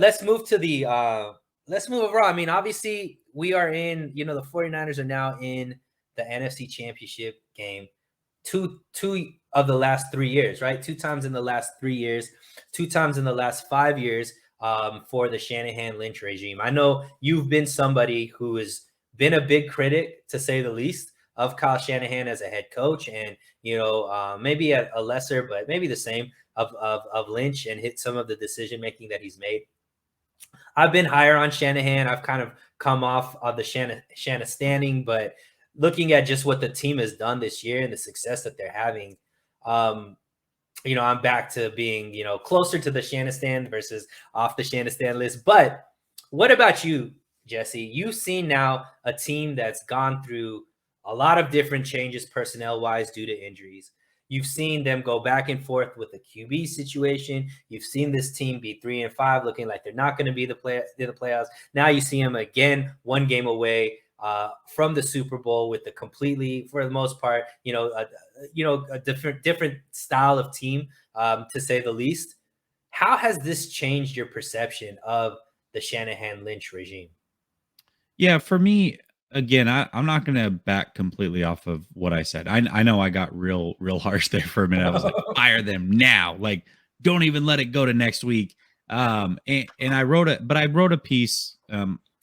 let's move to the let's move overall. I mean, obviously we are in, the 49ers are now in the NFC Championship game. Two of the last 3 years, right? 2 times in the last 3 years, 2 times in the last 5 years for the Shanahan Lynch regime. I know you've been somebody who has been a big critic, to say the least, of Kyle Shanahan as a head coach, and maybe a lesser, but maybe the same of Lynch, and hit some of the decision making that he's made. I've been higher on Shanahan. I've kind of come off of the Shanahan standing, but looking at just what the team has done this year and the success that they're having, I'm back to being, closer to the Shanahan versus off the Shanahan list. But what about you, Jesse? You've seen now a team that's gone through a lot of different changes personnel-wise due to injuries. You've seen them go back and forth with the QB situation. You've seen this team be 3-5, looking like they're not going to be the playoffs. Now you see them again, one game away from the Super Bowl with the completely, for the most part, a different style of team, to say the least. How has this changed your perception of the Shanahan Lynch regime? Yeah, for me, again, I'm not going to back completely off of what I said. I know I got real harsh there for a minute. I was like, fire them now. Like, don't even let it go to next week. And I wrote a piece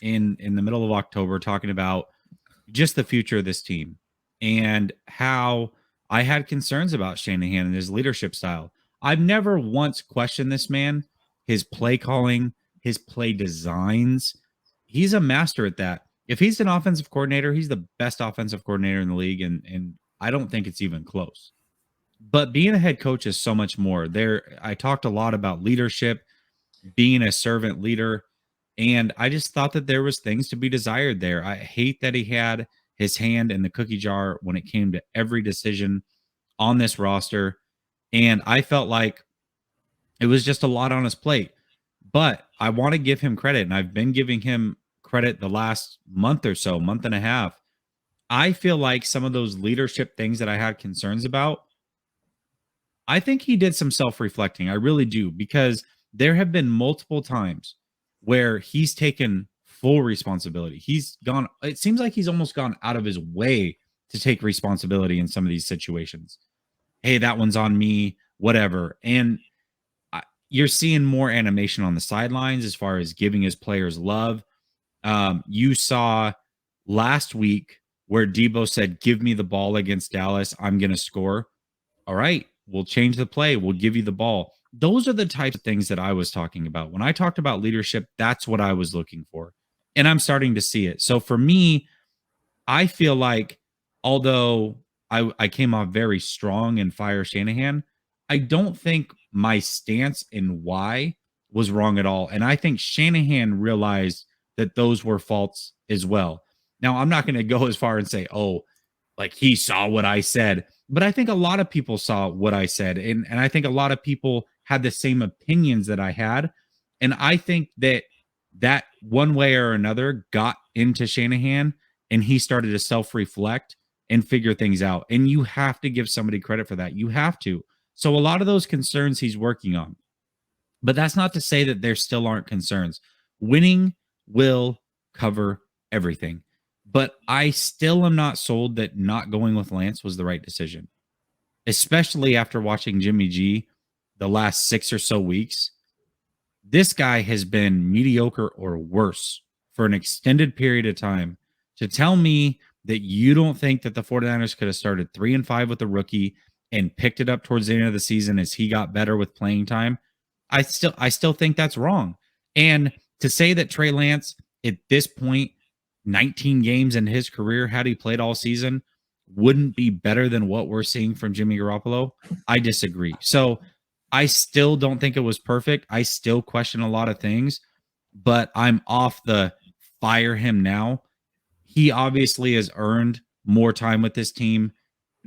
in the middle of October talking about just the future of this team and how I had concerns about Shanahan and his leadership style. I've never once questioned this man, his play calling, his play designs. He's a master at that. If he's an offensive coordinator, he's the best offensive coordinator in the league, and I don't think it's even close. But being a head coach is so much more. I talked a lot about leadership, being a servant leader, and I just thought that there was things to be desired there. I hate that he had his hand in the cookie jar when it came to every decision on this roster, and I felt like it was just a lot on his plate. But I want to give him credit, and I've been giving him credit the last month or so, month and a half. I feel like some of those leadership things that I had concerns about, I think he did some self-reflecting. I really do, because there have been multiple times where he's taken full responsibility. It seems like he's almost gone out of his way to take responsibility in some of these situations. Hey, that one's on me, whatever. And you're seeing more animation on the sidelines as far as giving his players love. You saw last week where Debo said, "Give me the ball against Dallas. I'm going to score." All right, we'll change the play. We'll give you the ball. Those are the types of things that I was talking about. When I talked about leadership, that's what I was looking for. And I'm starting to see it. So for me, I feel like although I came off very strong and fire Shanahan, I don't think my stance in why was wrong at all. And I think Shanahan realized that those were faults as well. Now, I'm not going to go as far and say, oh, like he saw what I said, but I think a lot of people saw what I said. And I think a lot of people had the same opinions that I had. And I think that one way or another got into Shanahan, and he started to self-reflect and figure things out. And you have to give somebody credit for that. You have to. So a lot of those concerns he's working on. But that's not to say that there still aren't concerns. Winning will cover everything. But I still am not sold that not going with Lance was the right decision, especially after watching Jimmy G the last 6 or so weeks. This guy has been mediocre or worse for an extended period of time. To tell me that you don't think that the 49ers could have started 3-5 with a rookie and picked it up towards the end of the season as he got better with playing time, I still think that's wrong. And to say that Trey Lance at this point, 19 games in his career, had he played all season, wouldn't be better than what we're seeing from Jimmy Garoppolo, I disagree. So I still don't think it was perfect. I still question a lot of things, but I'm off the fire him now. He obviously has earned more time with this team.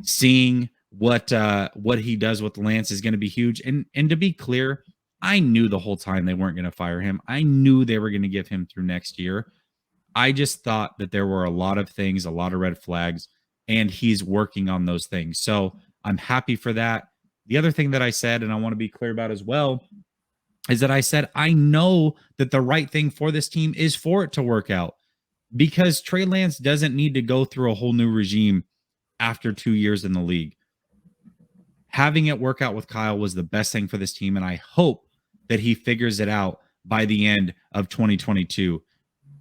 Seeing what he does with Lance is going to be huge. And to be clear, I knew the whole time they weren't going to fire him. I knew they were going to give him through next year. I just thought that there were a lot of things, a lot of red flags, and he's working on those things. So I'm happy for that. The other thing that I said, and I want to be clear about as well, is that I said, I know that the right thing for this team is for it to work out because Trey Lance doesn't need to go through a whole new regime after 2 years in the league. Having it work out with Kyle was the best thing for this team. And I hope that he figures it out by the end of 2022.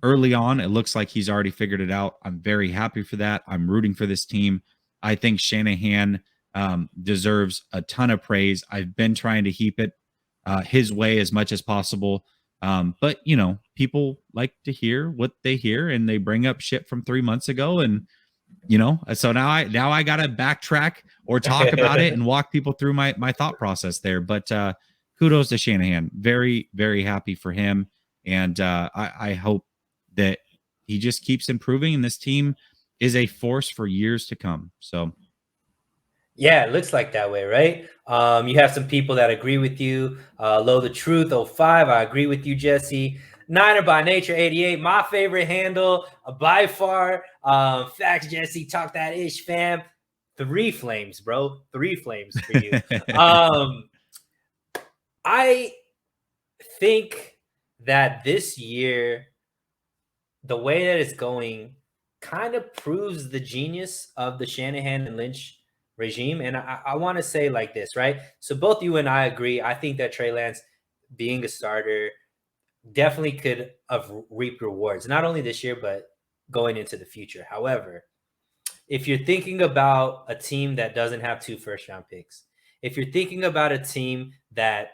Early on, it looks like he's already figured it out. I'm very happy for that. I'm rooting for this team. I think Shanahan deserves a ton of praise. I've been trying to heap it his way as much as possible. But you know, people like to hear what they hear, and they bring up shit from 3 months ago, and you know, so now I gotta backtrack or talk about it and walk people through my thought process there. But kudos to Shanahan. Very, very happy for him. And I hope that he just keeps improving and this team is a force for years to come. So Yeah, it looks like that way, right? You have some people that agree with you. Low the Truth 05, I agree with you, Jesse. Niner by Nature 88, my favorite handle by far. Facts, Jesse, talk that ish, fam. 3 flames, bro. 3 flames for you. I think that this year, the way that it's going kind of proves the genius of the Shanahan and Lynch regime. And I want to say like this, right? So both you and I agree. I think that Trey Lance being a starter definitely could have reaped rewards, not only this year, but going into the future. However, if you're thinking about a team that doesn't have 2 first-round picks, if you're thinking about a team that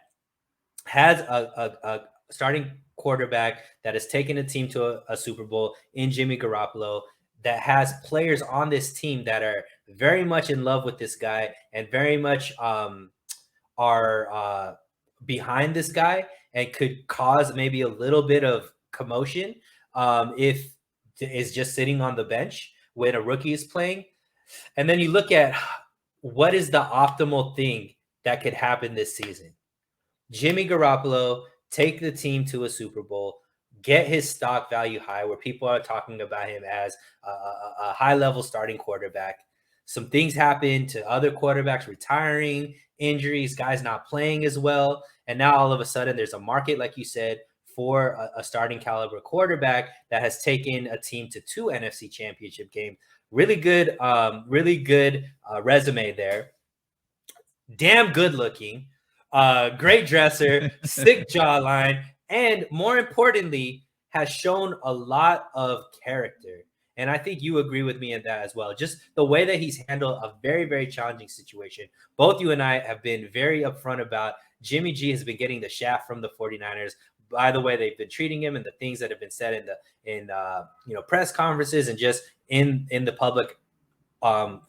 has a starting quarterback that has taken a team to a Super Bowl in Jimmy Garoppolo, that has players on this team that are very much in love with this guy and very much are behind this guy and could cause maybe a little bit of commotion if is just sitting on the bench when a rookie is playing. And then you look at what is the optimal thing that could happen this season. Jimmy Garoppolo take the team to a Super Bowl, get his stock value high, where people are talking about him as a high-level starting quarterback. Some things happen to other quarterbacks retiring, injuries, guys not playing as well, and now all of a sudden there's a market, like you said, for a starting caliber quarterback that has taken a team to 2 NFC Championship games. Really good resume there. Damn good looking, great dresser, sick jawline, and more importantly, has shown a lot of character. And I think you agree with me in that as well. Just the way that he's handled a very, very challenging situation. Both you and I have been very upfront about Jimmy G has been getting the shaft from the 49ers by the way they've been treating him and the things that have been said in press conferences and just in the public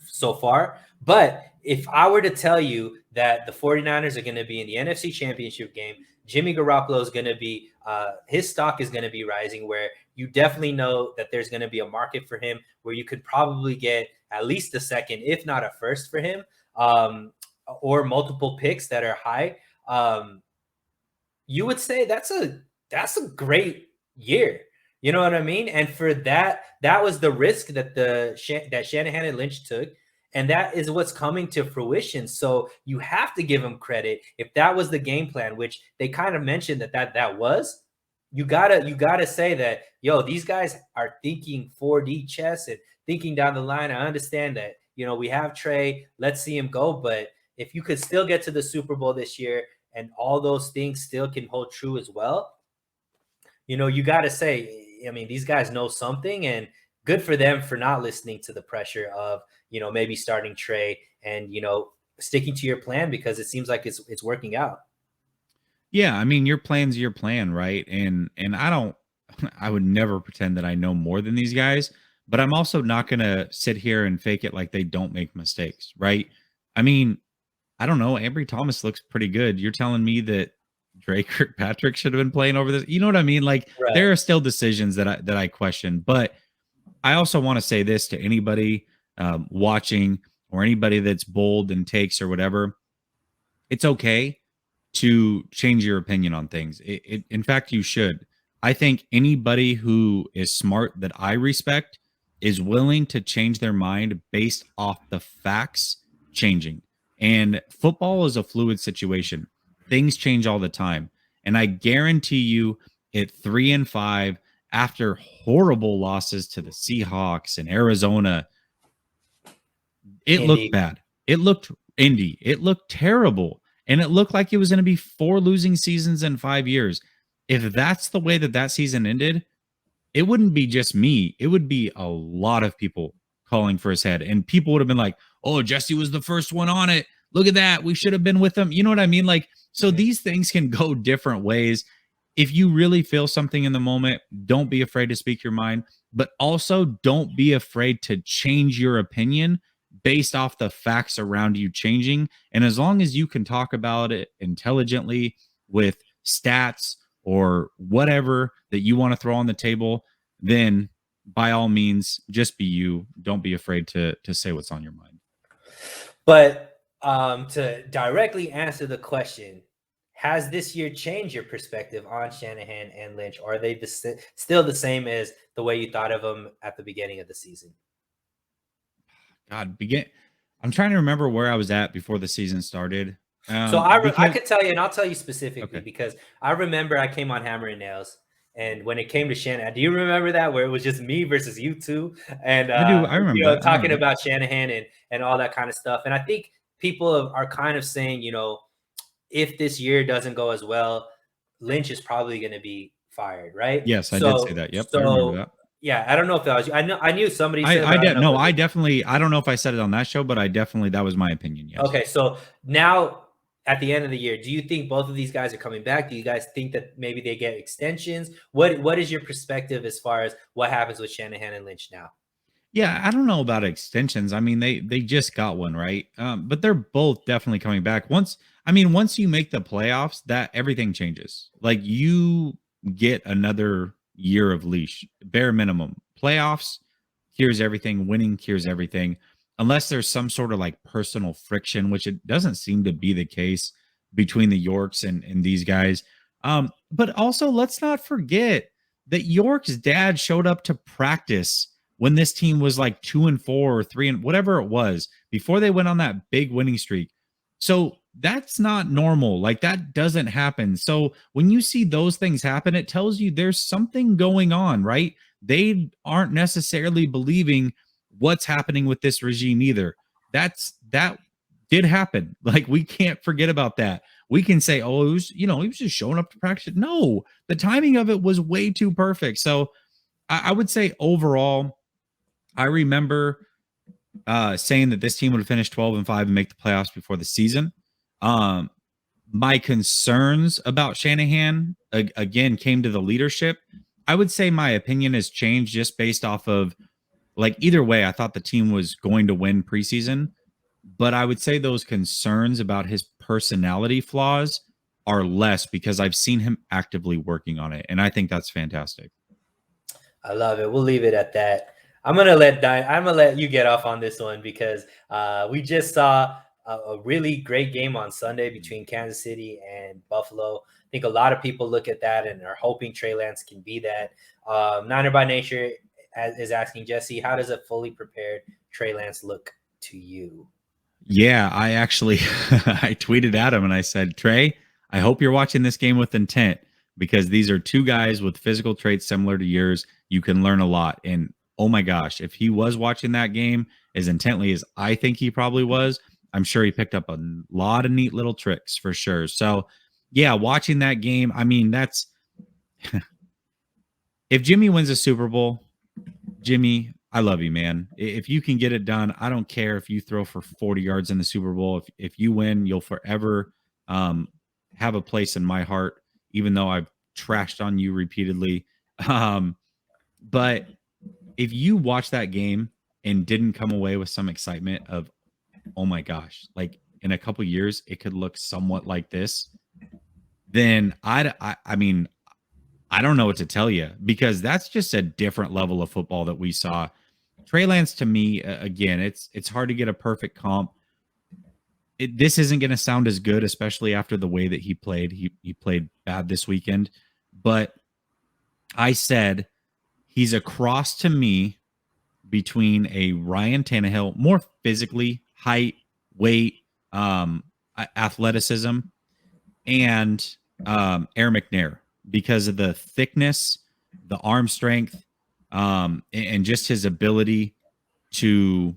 so far. But if I were to tell you that the 49ers are going to be in the NFC Championship game, Jimmy Garoppolo is going to be, his stock is going to be rising, where you definitely know that there's going to be a market for him where you could probably get at least a second, if not a first for him, or multiple picks that are high. You would say that's a great year. You know what I mean? And for that was the risk that that Shanahan and Lynch took, and that is what's coming to fruition. So you have to give them credit. If that was the game plan, which they kind of mentioned that was, you gotta say that, yo, these guys are thinking 4D chess and thinking down the line. I understand that, we have Trey, let's see him go, but if you could still get to the Super Bowl this year and all those things still can hold true as well, you got to say, I mean, these guys know something, and good for them for not listening to the pressure of, maybe starting Trey and, sticking to your plan, because it seems like it's working out. yeah, I mean, your plan's your plan, right? And I would never pretend that I know more than these guys, but I'm also not gonna sit here and fake it like they don't make mistakes, right? I mean, I don't know. Ambry Thomas looks pretty good. You're telling me that Drake Kirkpatrick should have been playing over this. You know what I mean? Like Right. there are still decisions that I question, but I also want to say this to anybody watching or anybody that's bold and takes or whatever. It's okay to change your opinion on things. In fact, you should. I think anybody who is smart that I respect is willing to change their mind based off the facts changing. And football is a fluid situation. Things change all the time. And I guarantee you at 3-5 after horrible losses to the Seahawks and Arizona, it looked Indy. bad. It looked Indy. It looked terrible. And it looked like it was going to be 4 losing seasons in 5 years. If that's the way that that season ended, it wouldn't be just me. It would be a lot of people calling for his head. And people would have been like, oh, Jesse was the first one on it. Look at that. We should have been with him. You know what I mean? Like, so Mhm. these things can go different ways. If you really feel something in the moment, don't be afraid to speak your mind, but also don't be afraid to change your opinion based off the facts around you changing. And as long as you can talk about it intelligently with stats or whatever that you want to throw on the table, then by all means, just be you. Don't be afraid to say what's on your mind. But to directly answer the question, has this year changed your perspective on Shanahan and Lynch? Or are they still the same as the way you thought of them at the beginning of the season? God, begin. I'm trying to remember where I was at before the season started. So I Because could tell you, and I'll tell you specifically okay, because I remember I came on Hammer and Nails, and when it came to Shanahan, do you remember that where it was just me versus you two, and I do. I remember that. I talking remember that. about Shanahan and all that kind of stuff. And I think people are kind of saying, if this year doesn't go as well, Lynch is probably going to be fired, right? Yes, I did say So that. Yep, I remember so that. yeah, I don't know if that was you. I knew somebody said it, I but I don't de- know if no, it I was. definitely. I don't know if I said it on that show, but I definitely that was my opinion. Yes. Okay, so now at the end of the year, do you think both of these guys are coming back? Do you guys think that maybe they get extensions? What is your perspective as far as what happens with Shanahan and Lynch now? Yeah, I don't know about extensions. I mean, they just got one, right? But they're both definitely coming back. Once you make the playoffs, that everything changes. Like you get another year of leash, bare minimum. Playoffs cures everything. Winning cures everything, unless there's some sort of like personal friction, which it doesn't seem to be the case between the Yorks and these guys. But also, let's not forget that York's dad showed up to practice when this team was like 2-4 or 3 and whatever it was before they went on that big winning streak. So that's not normal. Like that doesn't happen. So when you see those things happen, it tells you there's something going on, right? They aren't necessarily believing what's happening with this regime either. That did happen. Like we can't forget about that. We can say, oh, he was just showing up to practice. No, the timing of it was way too perfect. So I would say overall, I remember saying that this team would finish 12-5 and make the playoffs before the season. Um, my concerns about Shanahan again came to the leadership. I would say my opinion has changed just based off of like either way. I thought the team was going to win preseason, but I would say those concerns about his personality flaws are less because I've seen him actively working on it, and I think that's fantastic. I love it. We'll leave it at that. I'm gonna let you get off on this one because we just saw a really great game on Sunday between Kansas City and Buffalo. I think a lot of people look at that and are hoping Trey Lance can be that. Niner by Nature is asking Jesse, how does a fully prepared Trey Lance look to you? Yeah, I actually I tweeted at him and I said, "Trey, I hope you're watching this game with intent because these are two guys with physical traits similar to yours. You can learn a lot." And oh my gosh, if he was watching that game as intently as I think he probably was, I'm sure he picked up a lot of neat little tricks for sure. So, yeah, watching that game, I mean, that's if Jimmy wins a Super Bowl, Jimmy, I love you, man. If you can get it done, I don't care if you throw for 40 yards in the Super Bowl. If you win, you'll forever um, have a place in my heart, even though I've trashed on you repeatedly. Um, but if you watch that game and didn't come away with some excitement of, oh my gosh, like in a couple years, it could look somewhat like this, then I mean, I don't know what to tell you because that's just a different level of football that we saw. Trey Lance to me, again, it's hard to get a perfect comp. This isn't going to sound as good, especially after the way that he played. He played bad this weekend, but I said he's a cross to me between a Ryan Tannehill, more physically, height, weight, athleticism, and Air McNair because of the thickness, the arm strength, and just his ability to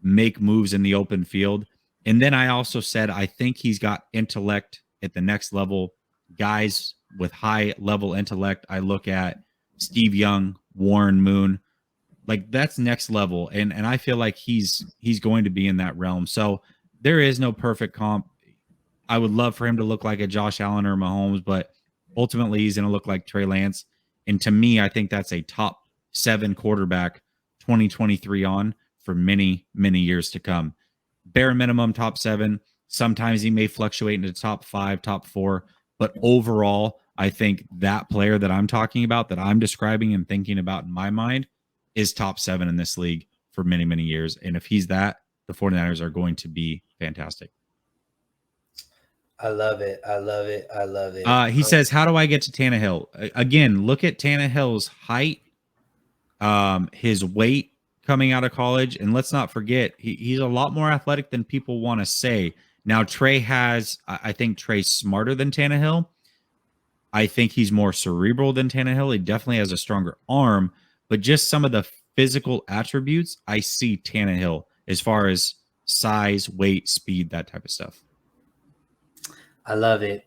make moves in the open field. And then I also said I think he's got intellect at the next level. Guys with high level intellect, I look at Steve Young, Warren Moon, like that's next level, and I feel like he's going to be in that realm. So there is no perfect comp. I would love for him to look like a Josh Allen or Mahomes, but ultimately he's going to look like Trey Lance. And to me, I think that's a top 7 quarterback 2023 on for many, many years to come. Bare minimum top 7. Sometimes he may fluctuate into top 5, top 4. But overall, I think that player that I'm talking about, that I'm describing and thinking about in my mind, is top 7 in this league for many, many years. And if he's that, the 49ers are going to be fantastic. I love it. I love it. I love it. He says, "How do I get to Tannehill?" Again, look at Tannehill's height, his weight coming out of college, and let's not forget he's a lot more athletic than people want to say. Now, Trey has, I think Trey's smarter than Tannehill. I think he's more cerebral than Tannehill. He definitely has a stronger arm, but just some of the physical attributes, I see Tannehill as far as size, weight, speed, that type of stuff. I love it.